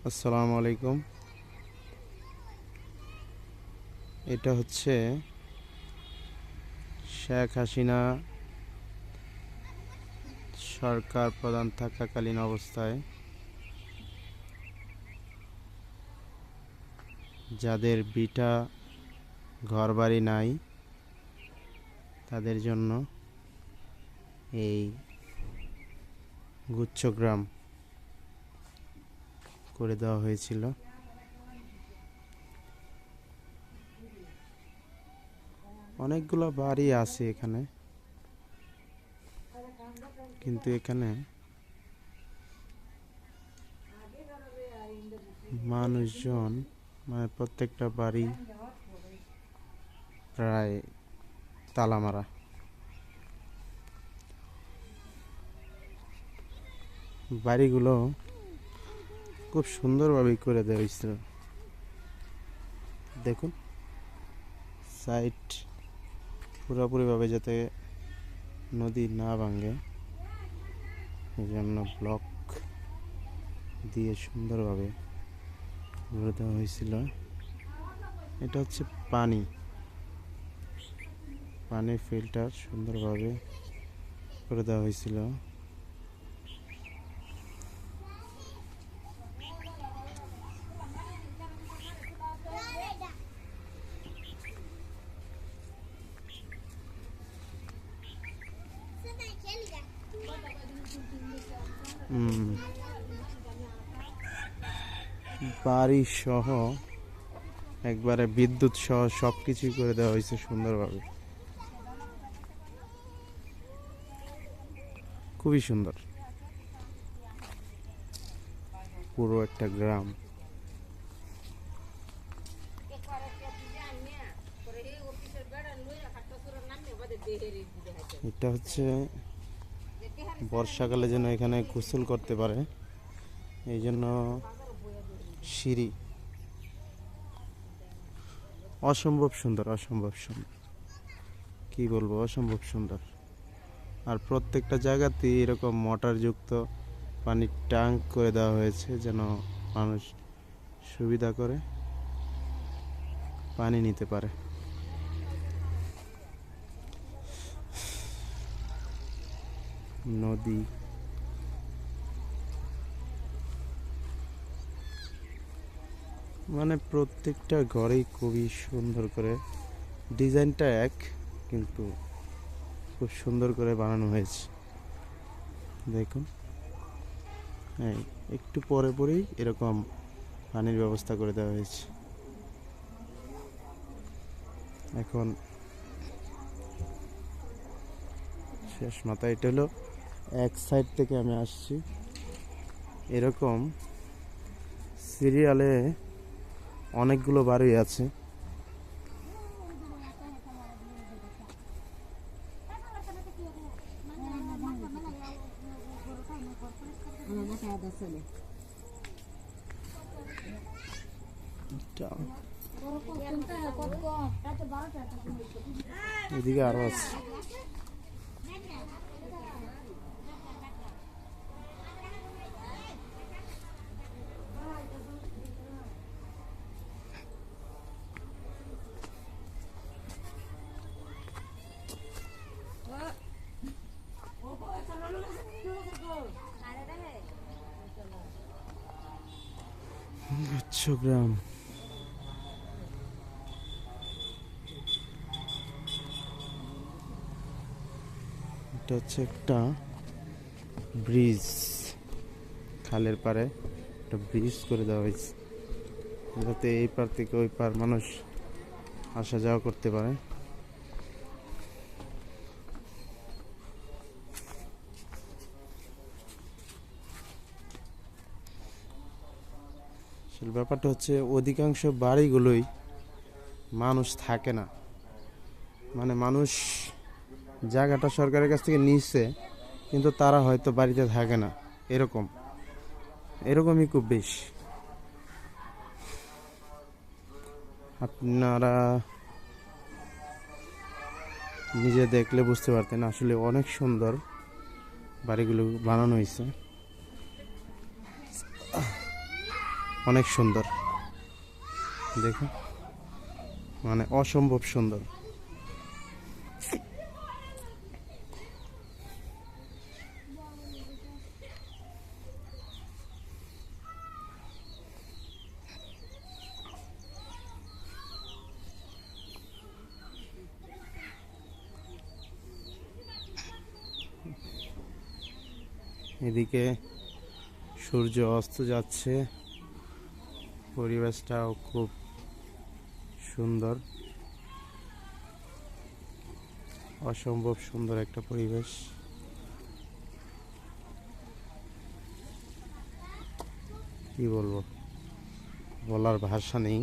আসসালামু আলাইকুম। এটা হচ্ছে শেখ হাসিনা সরকার প্রধান থাকাকালীন অবস্থায় যাদের ভিটা ঘরবাড়ি নাই তাদের জন্য এই গুচ্ছগ্রাম করে দেওয়া হয়েছিল। অনেকগুলো বাড়ি আছে এখানে, কিন্তু এখানে মানুষজন মানে প্রত্যেকটা বাড়ি প্রায় তালা মারা। বাড়িগুলো খুব সুন্দরভাবে করে দেওয়া হয়েছিল। দেখুন, সাইড পুরোপুরিভাবে যাতে নদী না ভাঙে এই জন্য ব্লক দিয়ে সুন্দরভাবে করে দেওয়া হয়েছিল। এটা হচ্ছে পানির ফিল্টার সুন্দরভাবে করে দেওয়া হয়েছিল। বাড়ি সহ একবারে বিদ্যুৎ সহ সব কিছুই করে দেওয়া হয়েছে সুন্দরভাবে, খুবই সুন্দর। পুরো একটা গ্রাম। এটা হচ্ছে বর্ষাকালে যেন এখানে গোসল করতে পারে এই জন্য সিঁড়ি। অসম্ভব সুন্দর, কি বলবো, অসম্ভব সুন্দর। আর প্রত্যেকটা জায়গাতে এরকম মোটরযুক্ত পানির ট্যাঙ্ক করে দেওয়া হয়েছে যেন মানুষ সুবিধা করে পানি নিতে পারে। নদী, মানে প্রত্যেকটা ঘরেই খুবই সুন্দর করে ডিজাইনটা এক, কিন্তু খুব সুন্দর করে বানানো হয়েছে। দেখুন, একটু পরেই এরকম পানির ব্যবস্থা করে দেওয়া হয়েছে। এখন শেষ মাথা, এটা হলো এক সাইড থেকে আমি আসছি। এরকম সিরিয়ালে অনেকগুলো বাড়ি আছে। এদিকে আরো আছে। গুচ্ছগ্রাম। এটা হচ্ছে একটা ব্রিজ, খালের পারে একটা ব্রিজ করে দেওয়া হয়েছে যাতে এই পার থেকে ওই পার মানুষ আসা যাওয়া করতে পারে। ব্যাপারটা হচ্ছে অধিকাংশ বাড়িগুলোই মানুষ থাকে না, মানে মানুষ জায়গাটা সরকারের কাছ থেকে নিচ্ছে কিন্তু তারা হয়তো বাড়িতে থাকে না, এরকমই খুব বেশি। আপনারা নিজে দেখলে বুঝতে পারতেন আসলে অনেক সুন্দর বাড়িগুলো বানানো হয়েছে। অনেক সুন্দর, দেখো মানে অসম্ভব সুন্দর। এদিকে সূর্য অস্ত যাচ্ছে, পরিবেশটাও খুব সুন্দর, অসম্ভব সুন্দর একটা পরিবেশ। কি বলবো, বলার ভাষা নেই।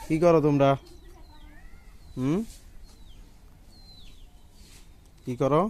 কি করো তোমরা? কি করো?